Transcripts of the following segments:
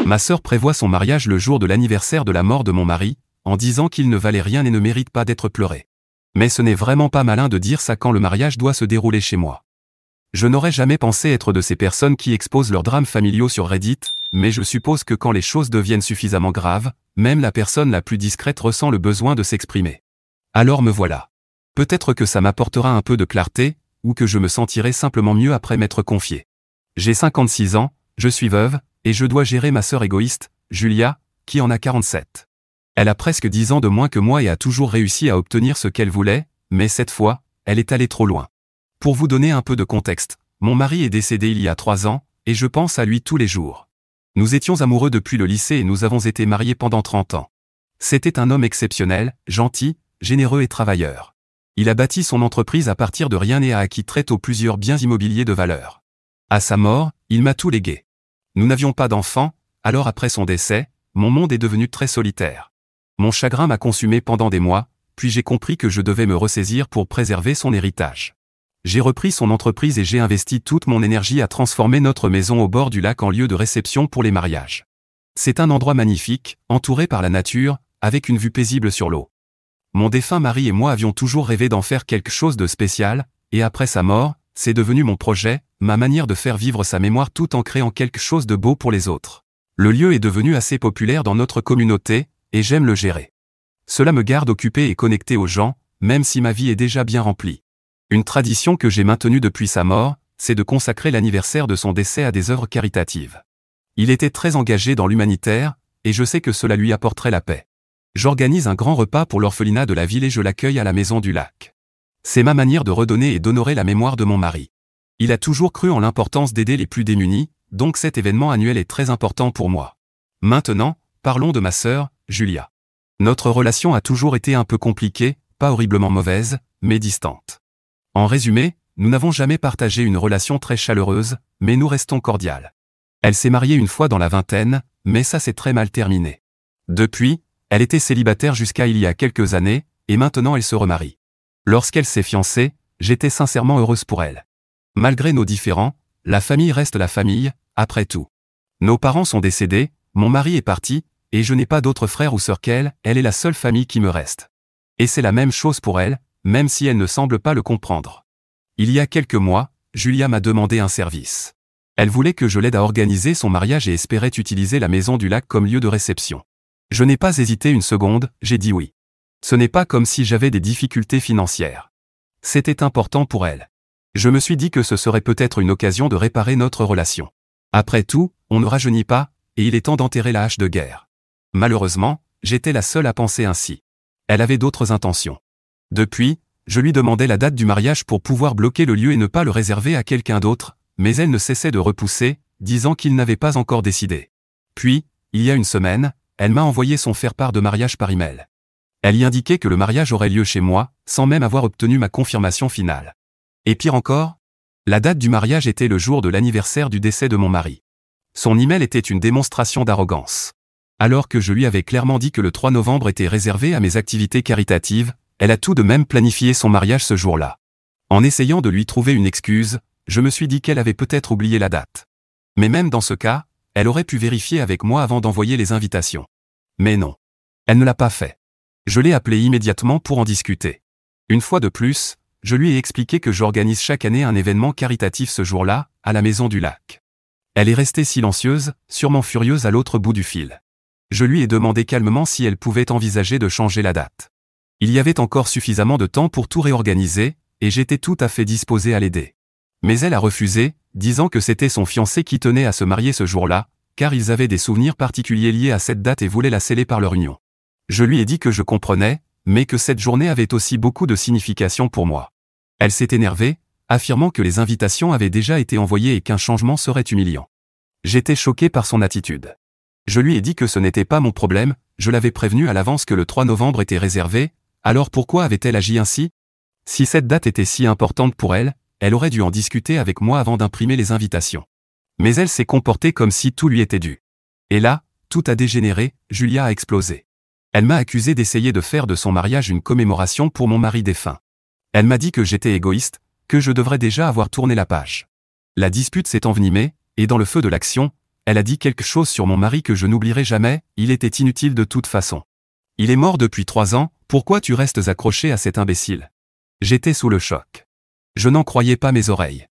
Ma sœur prévoit son mariage le jour de l'anniversaire de la mort de mon mari, en disant qu'il ne valait rien et ne mérite pas d'être pleuré. Mais ce n'est vraiment pas malin de dire ça quand le mariage doit se dérouler chez moi. Je n'aurais jamais pensé être de ces personnes qui exposent leurs drames familiaux sur Reddit, mais je suppose que quand les choses deviennent suffisamment graves, même la personne la plus discrète ressent le besoin de s'exprimer. Alors me voilà. Peut-être que ça m'apportera un peu de clarté, ou que je me sentirai simplement mieux après m'être confié. J'ai 56 ans, je suis veuve, et je dois gérer ma sœur égoïste, Julia, qui en a 47. Elle a presque 10 ans de moins que moi et a toujours réussi à obtenir ce qu'elle voulait, mais cette fois, elle est allée trop loin. Pour vous donner un peu de contexte, mon mari est décédé il y a 3 ans, et je pense à lui tous les jours. Nous étions amoureux depuis le lycée et nous avons été mariés pendant 30 ans. C'était un homme exceptionnel, gentil, généreux et travailleur. Il a bâti son entreprise à partir de rien et a acquis très tôt plusieurs biens immobiliers de valeur. À sa mort, il m'a tout légué. Nous n'avions pas d'enfants, alors après son décès, mon monde est devenu très solitaire. Mon chagrin m'a consumé pendant des mois, puis j'ai compris que je devais me ressaisir pour préserver son héritage. J'ai repris son entreprise et j'ai investi toute mon énergie à transformer notre maison au bord du lac en lieu de réception pour les mariages. C'est un endroit magnifique, entouré par la nature, avec une vue paisible sur l'eau. Mon défunt mari et moi avions toujours rêvé d'en faire quelque chose de spécial, et après sa mort, c'est devenu mon projet, ma manière de faire vivre sa mémoire tout en créant quelque chose de beau pour les autres. Le lieu est devenu assez populaire dans notre communauté, et j'aime le gérer. Cela me garde occupé et connecté aux gens, même si ma vie est déjà bien remplie. Une tradition que j'ai maintenue depuis sa mort, c'est de consacrer l'anniversaire de son décès à des œuvres caritatives. Il était très engagé dans l'humanitaire, et je sais que cela lui apporterait la paix. J'organise un grand repas pour l'orphelinat de la ville et je l'accueille à la Maison du Lac. C'est ma manière de redonner et d'honorer la mémoire de mon mari. Il a toujours cru en l'importance d'aider les plus démunis, donc cet événement annuel est très important pour moi. Maintenant, parlons de ma sœur, Julia. Notre relation a toujours été un peu compliquée, pas horriblement mauvaise, mais distante. En résumé, nous n'avons jamais partagé une relation très chaleureuse, mais nous restons cordiales. Elle s'est mariée une fois dans la vingtaine, mais ça s'est très mal terminé. Depuis, elle était célibataire jusqu'à il y a quelques années, et maintenant elle se remarie. Lorsqu'elle s'est fiancée, j'étais sincèrement heureuse pour elle. Malgré nos différends, la famille reste la famille, après tout. Nos parents sont décédés, mon mari est parti, et je n'ai pas d'autres frères ou sœurs qu'elle, elle est la seule famille qui me reste. Et c'est la même chose pour elle, même si elle ne semble pas le comprendre. Il y a quelques mois, Julia m'a demandé un service. Elle voulait que je l'aide à organiser son mariage et espérait utiliser la Maison du Lac comme lieu de réception. Je n'ai pas hésité une seconde, j'ai dit oui. Ce n'est pas comme si j'avais des difficultés financières. C'était important pour elle. Je me suis dit que ce serait peut-être une occasion de réparer notre relation. Après tout, on ne rajeunit pas, et il est temps d'enterrer la hache de guerre. Malheureusement, j'étais la seule à penser ainsi. Elle avait d'autres intentions. Depuis, je lui demandais la date du mariage pour pouvoir bloquer le lieu et ne pas le réserver à quelqu'un d'autre, mais elle ne cessait de repousser, disant qu'il n'avait pas encore décidé. Puis, il y a une semaine, elle m'a envoyé son faire-part de mariage par email. Elle y indiquait que le mariage aurait lieu chez moi, sans même avoir obtenu ma confirmation finale. Et pire encore, la date du mariage était le jour de l'anniversaire du décès de mon mari. Son email était une démonstration d'arrogance. Alors que je lui avais clairement dit que le 3 novembre était réservé à mes activités caritatives, elle a tout de même planifié son mariage ce jour-là. En essayant de lui trouver une excuse, je me suis dit qu'elle avait peut-être oublié la date. Mais même dans ce cas, elle aurait pu vérifier avec moi avant d'envoyer les invitations. Mais non. Elle ne l'a pas fait. Je l'ai appelée immédiatement pour en discuter. Une fois de plus, je lui ai expliqué que j'organise chaque année un événement caritatif ce jour-là, à la Maison du Lac. Elle est restée silencieuse, sûrement furieuse à l'autre bout du fil. Je lui ai demandé calmement si elle pouvait envisager de changer la date. Il y avait encore suffisamment de temps pour tout réorganiser, et j'étais tout à fait disposé à l'aider. Mais elle a refusé, disant que c'était son fiancé qui tenait à se marier ce jour-là, car ils avaient des souvenirs particuliers liés à cette date et voulaient la sceller par leur union. Je lui ai dit que je comprenais, mais que cette journée avait aussi beaucoup de signification pour moi. Elle s'est énervée, affirmant que les invitations avaient déjà été envoyées et qu'un changement serait humiliant. J'étais choqué par son attitude. Je lui ai dit que ce n'était pas mon problème, je l'avais prévenu à l'avance que le 3 novembre était réservé, alors pourquoi avait-elle agi ainsi? Si cette date était si importante pour elle, elle aurait dû en discuter avec moi avant d'imprimer les invitations. Mais elle s'est comportée comme si tout lui était dû. Et là, tout a dégénéré, Julia a explosé. Elle m'a accusé d'essayer de faire de son mariage une commémoration pour mon mari défunt. Elle m'a dit que j'étais égoïste, que je devrais déjà avoir tourné la page. La dispute s'est envenimée, et dans le feu de l'action, Elle a dit quelque chose sur mon mari que je n'oublierai jamais, il était inutile de toute façon. Il est mort depuis 3 ans, pourquoi tu restes accroché à cet imbécile? J'étais sous le choc. Je n'en croyais pas mes oreilles.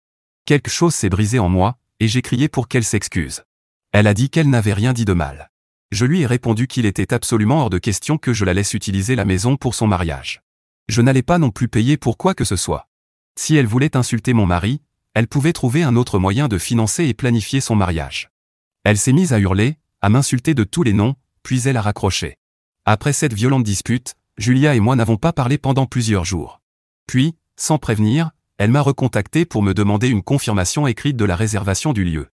Quelque chose s'est brisé en moi, et j'ai crié pour qu'elle s'excuse. Elle a dit qu'elle n'avait rien dit de mal. Je lui ai répondu qu'il était absolument hors de question que je la laisse utiliser la maison pour son mariage. Je n'allais pas non plus payer pour quoi que ce soit. Si elle voulait insulter mon mari, elle pouvait trouver un autre moyen de financer et planifier son mariage. Elle s'est mise à hurler, à m'insulter de tous les noms, puis elle a raccroché. Après cette violente dispute, Julia et moi n'avons pas parlé pendant plusieurs jours. Puis, sans prévenir, elle m'a recontacté pour me demander une confirmation écrite de la réservation du lieu.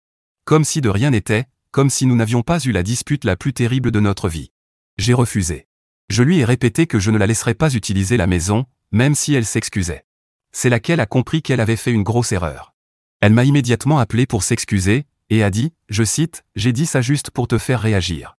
Comme si de rien n'était, comme si nous n'avions pas eu la dispute la plus terrible de notre vie. J'ai refusé. Je lui ai répété que je ne la laisserais pas utiliser la maison, même si elle s'excusait. C'est là qu'elle a compris qu'elle avait fait une grosse erreur. Elle m'a immédiatement appelé pour s'excuser, et a dit, je cite, « J'ai dit ça juste pour te faire réagir.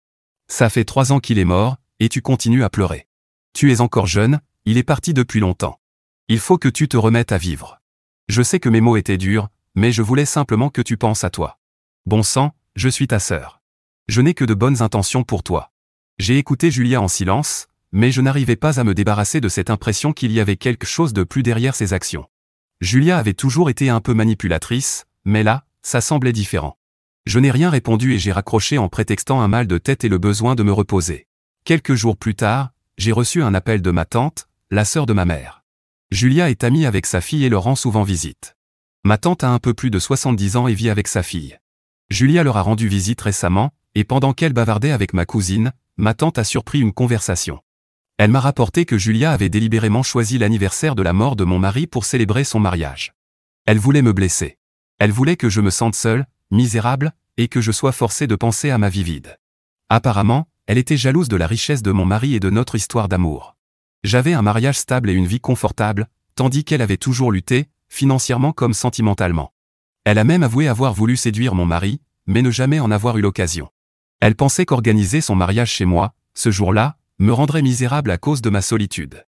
Ça fait 3 ans qu'il est mort, et tu continues à pleurer. Tu es encore jeune, il est parti depuis longtemps. Il faut que tu te remettes à vivre. Je sais que mes mots étaient durs, mais je voulais simplement que tu penses à toi. Bon sang, je suis ta sœur. Je n'ai que de bonnes intentions pour toi. » J'ai écouté Julia en silence, mais je n'arrivais pas à me débarrasser de cette impression qu'il y avait quelque chose de plus derrière ses actions. Julia avait toujours été un peu manipulatrice, mais là, ça semblait différent. Je n'ai rien répondu et j'ai raccroché en prétextant un mal de tête et le besoin de me reposer. Quelques jours plus tard, j'ai reçu un appel de ma tante, la sœur de ma mère. Julia est amie avec sa fille et leur rend souvent visite. Ma tante a un peu plus de 70 ans et vit avec sa fille. Julia leur a rendu visite récemment, et pendant qu'elle bavardait avec ma cousine, ma tante a surpris une conversation. Elle m'a rapporté que Julia avait délibérément choisi l'anniversaire de la mort de mon mari pour célébrer son mariage. Elle voulait me blesser. Elle voulait que je me sente seule, misérable, et que je sois forcé de penser à ma vie vide. Apparemment, elle était jalouse de la richesse de mon mari et de notre histoire d'amour. J'avais un mariage stable et une vie confortable, tandis qu'elle avait toujours lutté, financièrement comme sentimentalement. Elle a même avoué avoir voulu séduire mon mari, mais ne jamais en avoir eu l'occasion. Elle pensait qu'organiser son mariage chez moi, ce jour-là, me rendrait misérable à cause de ma solitude.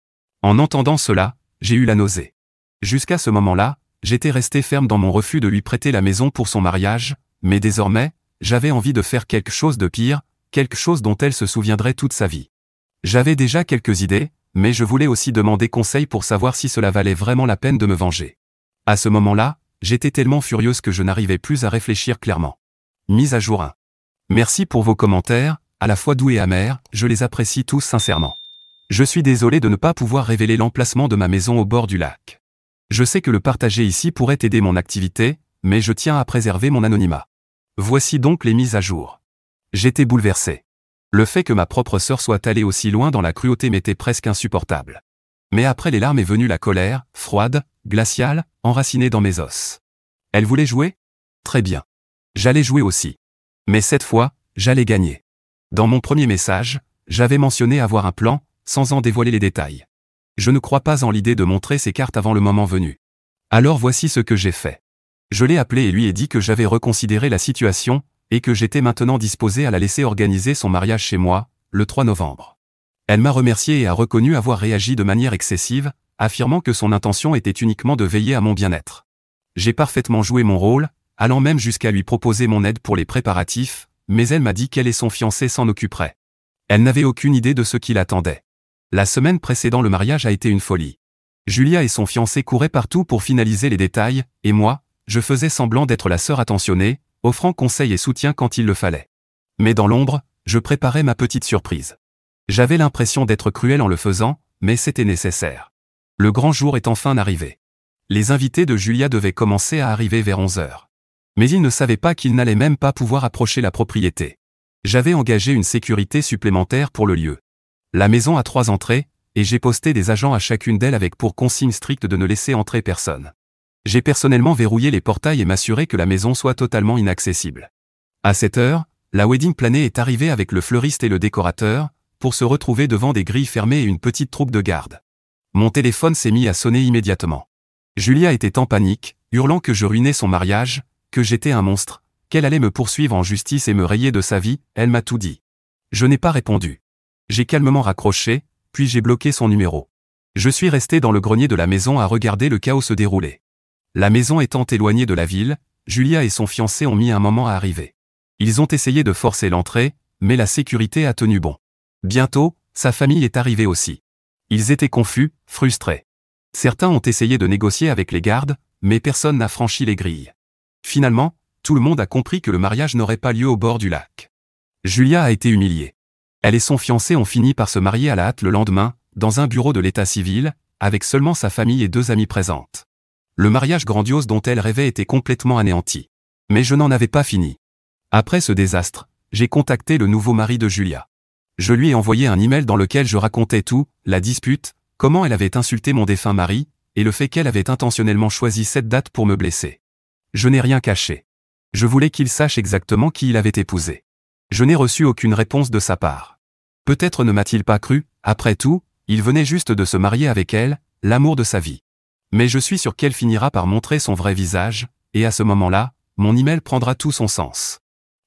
En entendant cela, j'ai eu la nausée. Jusqu'à ce moment-là, j'étais resté ferme dans mon refus de lui prêter la maison pour son mariage, mais désormais, j'avais envie de faire quelque chose de pire, quelque chose dont elle se souviendrait toute sa vie. J'avais déjà quelques idées, mais je voulais aussi demander conseil pour savoir si cela valait vraiment la peine de me venger. À ce moment-là, j'étais tellement furieuse que je n'arrivais plus à réfléchir clairement. Mise à jour 1. Merci pour vos commentaires, à la fois doux et amers, je les apprécie tous sincèrement. Je suis désolé de ne pas pouvoir révéler l'emplacement de ma maison au bord du lac. Je sais que le partager ici pourrait aider mon activité, mais je tiens à préserver mon anonymat. Voici donc les mises à jour. J'étais bouleversé. Le fait que ma propre sœur soit allée aussi loin dans la cruauté m'était presque insupportable. Mais après les larmes est venue la colère, froide, glaciale, enracinée dans mes os. Elle voulait jouer? Très bien. J'allais jouer aussi. Mais cette fois, j'allais gagner. Dans mon premier message, j'avais mentionné avoir un plan, sans en dévoiler les détails. Je ne crois pas en l'idée de montrer ces cartes avant le moment venu. Alors voici ce que j'ai fait. Je l'ai appelé et lui ai dit que j'avais reconsidéré la situation, et que j'étais maintenant disposé à la laisser organiser son mariage chez moi, le 3 novembre. Elle m'a remercié et a reconnu avoir réagi de manière excessive, affirmant que son intention était uniquement de veiller à mon bien-être. J'ai parfaitement joué mon rôle, allant même jusqu'à lui proposer mon aide pour les préparatifs, mais elle m'a dit qu'elle et son fiancé s'en occuperaient. Elle n'avait aucune idée de ce qui l'attendait. La semaine précédant le mariage a été une folie. Julia et son fiancé couraient partout pour finaliser les détails, et moi, je faisais semblant d'être la sœur attentionnée, offrant conseil et soutien quand il le fallait. Mais dans l'ombre, je préparais ma petite surprise. J'avais l'impression d'être cruel en le faisant, mais c'était nécessaire. Le grand jour est enfin arrivé. Les invités de Julia devaient commencer à arriver vers 11 heures. Mais ils ne savaient pas qu'ils n'allaient même pas pouvoir approcher la propriété. J'avais engagé une sécurité supplémentaire pour le lieu. La maison a 3 entrées, et j'ai posté des agents à chacune d'elles avec pour consigne stricte de ne laisser entrer personne. J'ai personnellement verrouillé les portails et m'assuré que la maison soit totalement inaccessible. À cette heure, la wedding planée est arrivée avec le fleuriste et le décorateur, pour se retrouver devant des grilles fermées et une petite troupe de garde. Mon téléphone s'est mis à sonner immédiatement. Julia était en panique, hurlant que je ruinais son mariage, que j'étais un monstre, qu'elle allait me poursuivre en justice et me rayer de sa vie, elle m'a tout dit. Je n'ai pas répondu. J'ai calmement raccroché, puis j'ai bloqué son numéro. Je suis resté dans le grenier de la maison à regarder le chaos se dérouler. La maison étant éloignée de la ville, Julia et son fiancé ont mis un moment à arriver. Ils ont essayé de forcer l'entrée, mais la sécurité a tenu bon. Bientôt, sa famille est arrivée aussi. Ils étaient confus, frustrés. Certains ont essayé de négocier avec les gardes, mais personne n'a franchi les grilles. Finalement, tout le monde a compris que le mariage n'aurait pas lieu au bord du lac. Julia a été humiliée. Elle et son fiancé ont fini par se marier à la hâte le lendemain, dans un bureau de l'état civil, avec seulement sa famille et 2 amies présentes. Le mariage grandiose dont elle rêvait était complètement anéanti. Mais je n'en avais pas fini. Après ce désastre, j'ai contacté le nouveau mari de Julia. Je lui ai envoyé un email dans lequel je racontais tout, la dispute, comment elle avait insulté mon défunt mari, et le fait qu'elle avait intentionnellement choisi cette date pour me blesser. Je n'ai rien caché. Je voulais qu'il sache exactement qui il avait épousé. Je n'ai reçu aucune réponse de sa part. Peut-être ne m'a-t-il pas cru, après tout, il venait juste de se marier avec elle, l'amour de sa vie. Mais je suis sûr qu'elle finira par montrer son vrai visage, et à ce moment-là, mon email prendra tout son sens.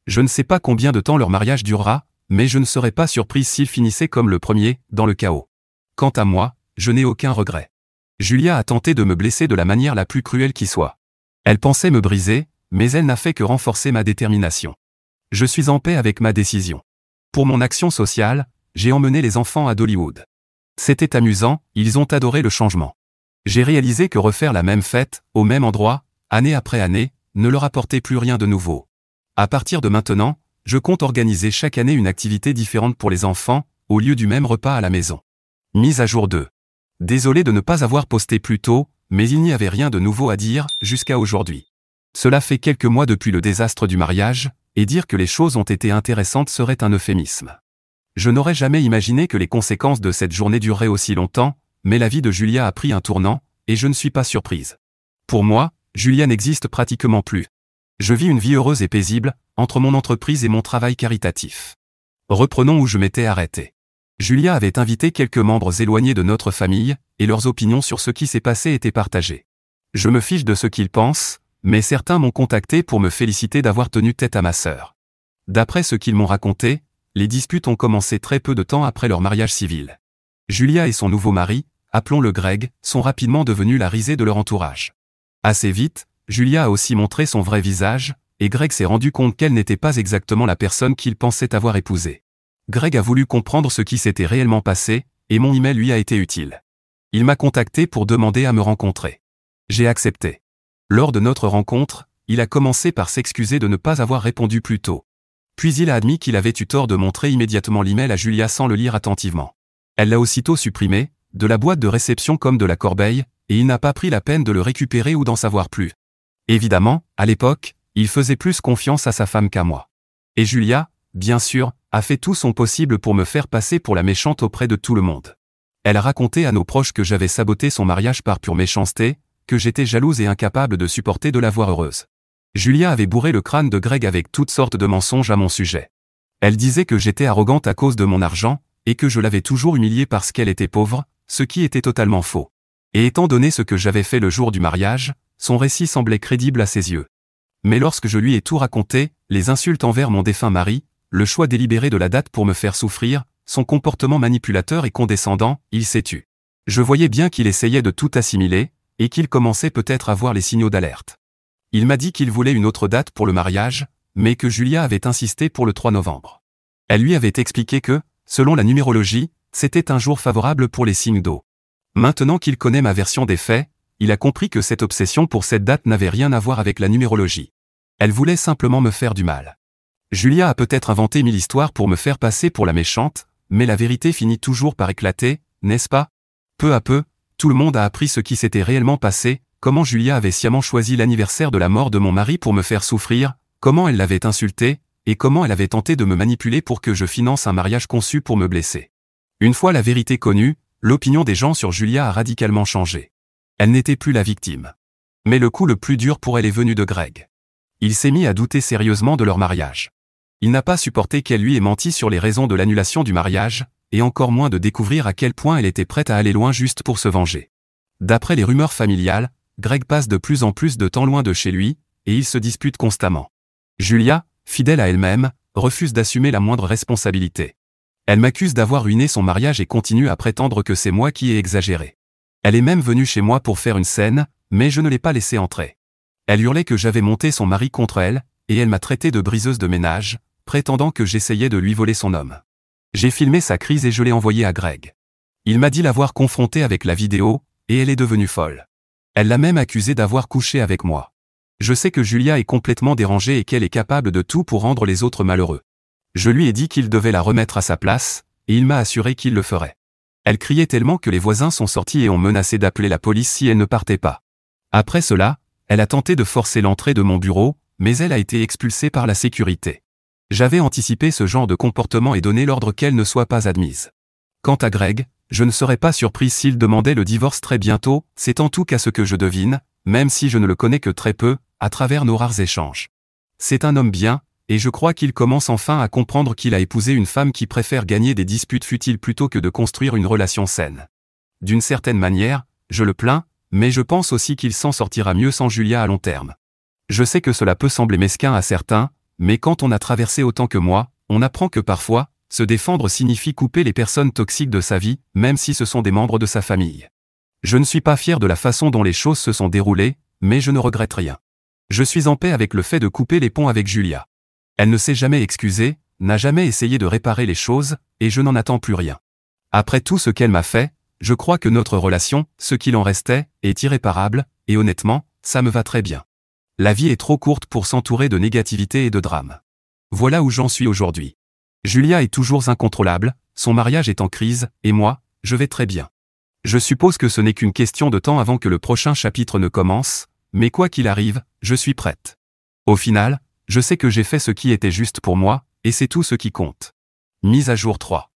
Je ne sais pas combien de temps leur mariage durera, mais je ne serais pas surprise s'il finissait comme le premier, dans le chaos. Quant à moi, je n'ai aucun regret. Julia a tenté de me blesser de la manière la plus cruelle qui soit. Elle pensait me briser, mais elle n'a fait que renforcer ma détermination. Je suis en paix avec ma décision. Pour mon action sociale, j'ai emmené les enfants à Dollywood. C'était amusant, ils ont adoré le changement. J'ai réalisé que refaire la même fête, au même endroit, année après année, ne leur apportait plus rien de nouveau. À partir de maintenant, je compte organiser chaque année une activité différente pour les enfants, au lieu du même repas à la maison. Mise à jour 2. Désolé de ne pas avoir posté plus tôt, mais il n'y avait rien de nouveau à dire, jusqu'à aujourd'hui. Cela fait quelques mois depuis le désastre du mariage, et dire que les choses ont été intéressantes serait un euphémisme. Je n'aurais jamais imaginé que les conséquences de cette journée dureraient aussi longtemps, mais la vie de Julia a pris un tournant, et je ne suis pas surprise. Pour moi, Julia n'existe pratiquement plus. Je vis une vie heureuse et paisible, entre mon entreprise et mon travail caritatif. Reprenons où je m'étais arrêté. Julia avait invité quelques membres éloignés de notre famille, et leurs opinions sur ce qui s'est passé étaient partagées. Je me fiche de ce qu'ils pensent, mais certains m'ont contacté pour me féliciter d'avoir tenu tête à ma sœur. D'après ce qu'ils m'ont raconté, les disputes ont commencé très peu de temps après leur mariage civil. Julia et son nouveau mari, appelons-le Greg, sont rapidement devenus la risée de leur entourage. Assez vite, Julia a aussi montré son vrai visage, et Greg s'est rendu compte qu'elle n'était pas exactement la personne qu'il pensait avoir épousée. Greg a voulu comprendre ce qui s'était réellement passé, et mon email lui a été utile. Il m'a contacté pour demander à me rencontrer. J'ai accepté. Lors de notre rencontre, il a commencé par s'excuser de ne pas avoir répondu plus tôt. Puis il a admis qu'il avait eu tort de montrer immédiatement l'email à Julia sans le lire attentivement. Elle l'a aussitôt supprimé, de la boîte de réception comme de la corbeille, et il n'a pas pris la peine de le récupérer ou d'en savoir plus. Évidemment, à l'époque, il faisait plus confiance à sa femme qu'à moi. Et Julia, bien sûr, a fait tout son possible pour me faire passer pour la méchante auprès de tout le monde. Elle a raconté à nos proches que j'avais saboté son mariage par pure méchanceté, que j'étais jalouse et incapable de supporter de la voir heureuse. Julia avait bourré le crâne de Greg avec toutes sortes de mensonges à mon sujet. Elle disait que j'étais arrogante à cause de mon argent, et que je l'avais toujours humiliée parce qu'elle était pauvre, ce qui était totalement faux. Et étant donné ce que j'avais fait le jour du mariage, son récit semblait crédible à ses yeux. Mais lorsque je lui ai tout raconté, les insultes envers mon défunt mari, le choix délibéré de la date pour me faire souffrir, son comportement manipulateur et condescendant, il s'est tu. Je voyais bien qu'il essayait de tout assimiler, et qu'il commençait peut-être à voir les signaux d'alerte. Il m'a dit qu'il voulait une autre date pour le mariage, mais que Julia avait insisté pour le 3 novembre. Elle lui avait expliqué que, selon la numérologie, c'était un jour favorable pour les signes d'eau. Maintenant qu'il connaît ma version des faits, il a compris que cette obsession pour cette date n'avait rien à voir avec la numérologie. Elle voulait simplement me faire du mal. Julia a peut-être inventé 1000 histoires pour me faire passer pour la méchante, mais la vérité finit toujours par éclater, n'est-ce pas? Peu à peu, tout le monde a appris ce qui s'était réellement passé, comment Julia avait sciemment choisi l'anniversaire de la mort de mon mari pour me faire souffrir, comment elle l'avait insulté, et comment elle avait tenté de me manipuler pour que je finance un mariage conçu pour me blesser. Une fois la vérité connue, l'opinion des gens sur Julia a radicalement changé. Elle n'était plus la victime. Mais le coup le plus dur pour elle est venu de Greg. Il s'est mis à douter sérieusement de leur mariage. Il n'a pas supporté qu'elle lui ait menti sur les raisons de l'annulation du mariage, et encore moins de découvrir à quel point elle était prête à aller loin juste pour se venger. D'après les rumeurs familiales, Greg passe de plus en plus de temps loin de chez lui, et ils se disputent constamment. Julia, fidèle à elle-même, refuse d'assumer la moindre responsabilité. Elle m'accuse d'avoir ruiné son mariage et continue à prétendre que c'est moi qui ai exagéré. Elle est même venue chez moi pour faire une scène, mais je ne l'ai pas laissée entrer. Elle hurlait que j'avais monté son mari contre elle, et elle m'a traité de briseuse de ménage, prétendant que j'essayais de lui voler son homme. J'ai filmé sa crise et je l'ai envoyé à Greg. Il m'a dit l'avoir confrontée avec la vidéo, et elle est devenue folle. Elle l'a même accusée d'avoir couché avec moi. Je sais que Julia est complètement dérangée et qu'elle est capable de tout pour rendre les autres malheureux. Je lui ai dit qu'il devait la remettre à sa place, et il m'a assuré qu'il le ferait. Elle criait tellement que les voisins sont sortis et ont menacé d'appeler la police si elle ne partait pas. Après cela, elle a tenté de forcer l'entrée de mon bureau, mais elle a été expulsée par la sécurité. J'avais anticipé ce genre de comportement et donné l'ordre qu'elle ne soit pas admise. Quant à Greg, je ne serais pas surpris s'il demandait le divorce très bientôt, c'est en tout cas ce que je devine, même si je ne le connais que très peu, à travers nos rares échanges. C'est un homme bien, et je crois qu'il commence enfin à comprendre qu'il a épousé une femme qui préfère gagner des disputes futiles plutôt que de construire une relation saine. D'une certaine manière, je le plains, mais je pense aussi qu'il s'en sortira mieux sans Julia à long terme. Je sais que cela peut sembler mesquin à certains, mais quand on a traversé autant que moi, on apprend que parfois, se défendre signifie couper les personnes toxiques de sa vie, même si ce sont des membres de sa famille. Je ne suis pas fier de la façon dont les choses se sont déroulées, mais je ne regrette rien. Je suis en paix avec le fait de couper les ponts avec Julia. Elle ne s'est jamais excusée, n'a jamais essayé de réparer les choses, et je n'en attends plus rien. Après tout ce qu'elle m'a fait, je crois que notre relation, ce qu'il en restait, est irréparable, et honnêtement, ça me va très bien. La vie est trop courte pour s'entourer de négativité et de drame. Voilà où j'en suis aujourd'hui. Julia est toujours incontrôlable, son mariage est en crise, et moi, je vais très bien. Je suppose que ce n'est qu'une question de temps avant que le prochain chapitre ne commence, mais quoi qu'il arrive, je suis prête. Au final, je sais que j'ai fait ce qui était juste pour moi, et c'est tout ce qui compte. Mise à jour 3.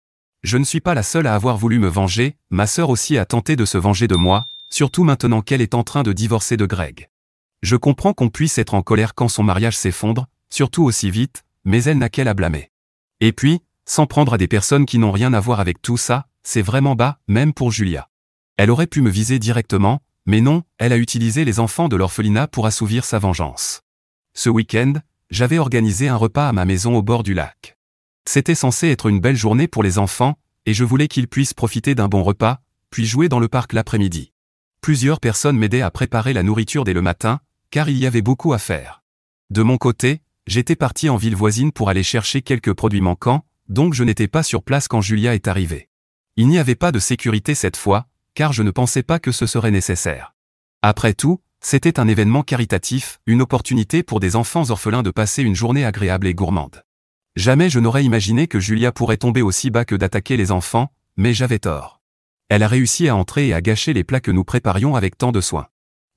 Je ne suis pas la seule à avoir voulu me venger, ma sœur aussi a tenté de se venger de moi, surtout maintenant qu'elle est en train de divorcer de Greg. Je comprends qu'on puisse être en colère quand son mariage s'effondre, surtout aussi vite, mais elle n'a qu'elle à blâmer. Et puis, s'en prendre à des personnes qui n'ont rien à voir avec tout ça, c'est vraiment bas, même pour Julia. Elle aurait pu me viser directement, mais non, elle a utilisé les enfants de l'orphelinat pour assouvir sa vengeance. Ce week-end, j'avais organisé un repas à ma maison au bord du lac. C'était censé être une belle journée pour les enfants, et je voulais qu'ils puissent profiter d'un bon repas, puis jouer dans le parc l'après-midi. Plusieurs personnes m'aidaient à préparer la nourriture dès le matin, car il y avait beaucoup à faire. De mon côté, j'étais parti en ville voisine pour aller chercher quelques produits manquants, donc je n'étais pas sur place quand Julia est arrivée. Il n'y avait pas de sécurité cette fois, car je ne pensais pas que ce serait nécessaire. Après tout, c'était un événement caritatif, une opportunité pour des enfants orphelins de passer une journée agréable et gourmande. Jamais je n'aurais imaginé que Julia pourrait tomber aussi bas que d'attaquer les enfants, mais j'avais tort. Elle a réussi à entrer et à gâcher les plats que nous préparions avec tant de soin.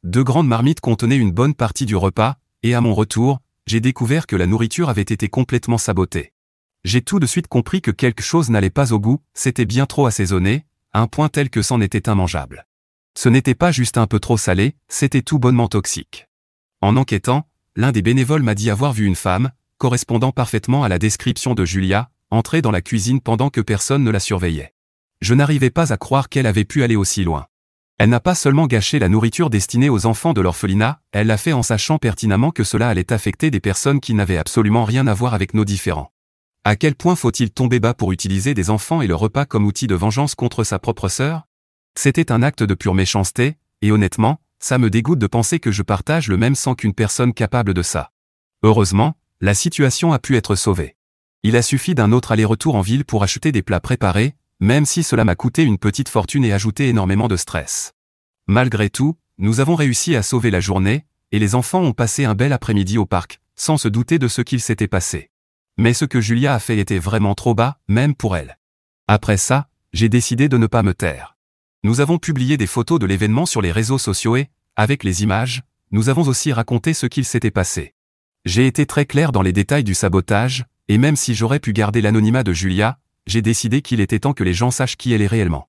2 grandes marmites contenaient une bonne partie du repas, et à mon retour, j'ai découvert que la nourriture avait été complètement sabotée. J'ai tout de suite compris que quelque chose n'allait pas au goût, c'était bien trop assaisonné, à un point tel que c'en était immangeable. Ce n'était pas juste un peu trop salé, c'était tout bonnement toxique. En enquêtant, l'un des bénévoles m'a dit avoir vu une femme, correspondant parfaitement à la description de Julia, entrer dans la cuisine pendant que personne ne la surveillait. Je n'arrivais pas à croire qu'elle avait pu aller aussi loin. Elle n'a pas seulement gâché la nourriture destinée aux enfants de l'orphelinat, elle l'a fait en sachant pertinemment que cela allait affecter des personnes qui n'avaient absolument rien à voir avec nos différends. À quel point faut-il tomber bas pour utiliser des enfants et le repas comme outil de vengeance contre sa propre sœur? C'était un acte de pure méchanceté, et honnêtement, ça me dégoûte de penser que je partage le même sang qu'une personne capable de ça. Heureusement, la situation a pu être sauvée. Il a suffi d'un autre aller-retour en ville pour acheter des plats préparés, même si cela m'a coûté une petite fortune et ajouté énormément de stress. Malgré tout, nous avons réussi à sauver la journée, et les enfants ont passé un bel après-midi au parc, sans se douter de ce qu'il s'était passé. Mais ce que Julia a fait était vraiment trop bas, même pour elle. Après ça, j'ai décidé de ne pas me taire. Nous avons publié des photos de l'événement sur les réseaux sociaux et, avec les images, nous avons aussi raconté ce qu'il s'était passé. J'ai été très clair dans les détails du sabotage, et même si j'aurais pu garder l'anonymat de Julia, j'ai décidé qu'il était temps que les gens sachent qui elle est réellement.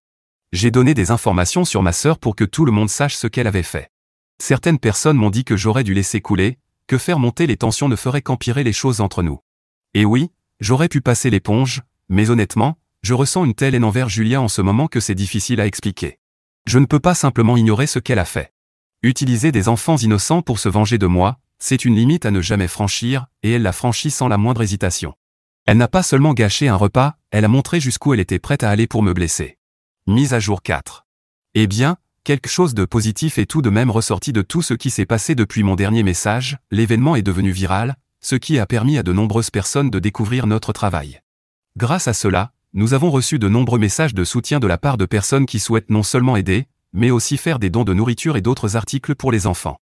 J'ai donné des informations sur ma sœur pour que tout le monde sache ce qu'elle avait fait. Certaines personnes m'ont dit que j'aurais dû laisser couler, que faire monter les tensions ne ferait qu'empirer les choses entre nous. Et oui, j'aurais pu passer l'éponge, mais honnêtement, je ressens une telle haine envers Julia en ce moment que c'est difficile à expliquer. Je ne peux pas simplement ignorer ce qu'elle a fait. Utiliser des enfants innocents pour se venger de moi, c'est une limite à ne jamais franchir, et elle l'a franchie sans la moindre hésitation. Elle n'a pas seulement gâché un repas, elle a montré jusqu'où elle était prête à aller pour me blesser. Mise à jour 4. Eh bien, quelque chose de positif est tout de même ressorti de tout ce qui s'est passé depuis mon dernier message, l'événement est devenu viral, ce qui a permis à de nombreuses personnes de découvrir notre travail. Grâce à cela, nous avons reçu de nombreux messages de soutien de la part de personnes qui souhaitent non seulement aider, mais aussi faire des dons de nourriture et d'autres articles pour les enfants.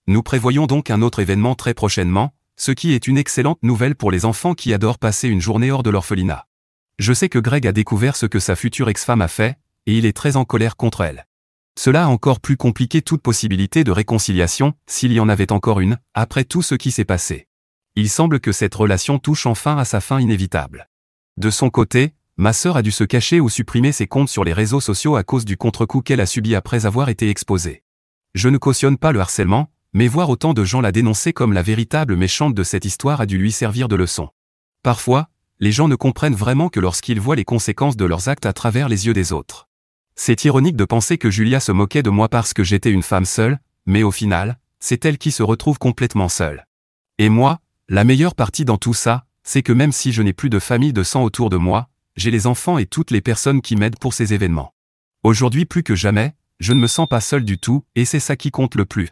Nous prévoyons donc un autre événement très prochainement, ce qui est une excellente nouvelle pour les enfants qui adorent passer une journée hors de l'orphelinat. Je sais que Greg a découvert ce que sa future ex-femme a fait, et il est très en colère contre elle. Cela a encore plus compliqué toute possibilité de réconciliation, s'il y en avait encore une, après tout ce qui s'est passé. Il semble que cette relation touche enfin à sa fin inévitable. De son côté, ma sœur a dû se cacher ou supprimer ses comptes sur les réseaux sociaux à cause du contre-coup qu'elle a subi après avoir été exposée. Je ne cautionne pas le harcèlement, mais voir autant de gens la dénoncer comme la véritable méchante de cette histoire a dû lui servir de leçon. Parfois, les gens ne comprennent vraiment que lorsqu'ils voient les conséquences de leurs actes à travers les yeux des autres. C'est ironique de penser que Julia se moquait de moi parce que j'étais une femme seule, mais au final, c'est elle qui se retrouve complètement seule. Et moi, la meilleure partie dans tout ça, c'est que même si je n'ai plus de famille de sang autour de moi, j'ai les enfants et toutes les personnes qui m'aident pour ces événements. Aujourd'hui plus que jamais, je ne me sens pas seul du tout, et c'est ça qui compte le plus.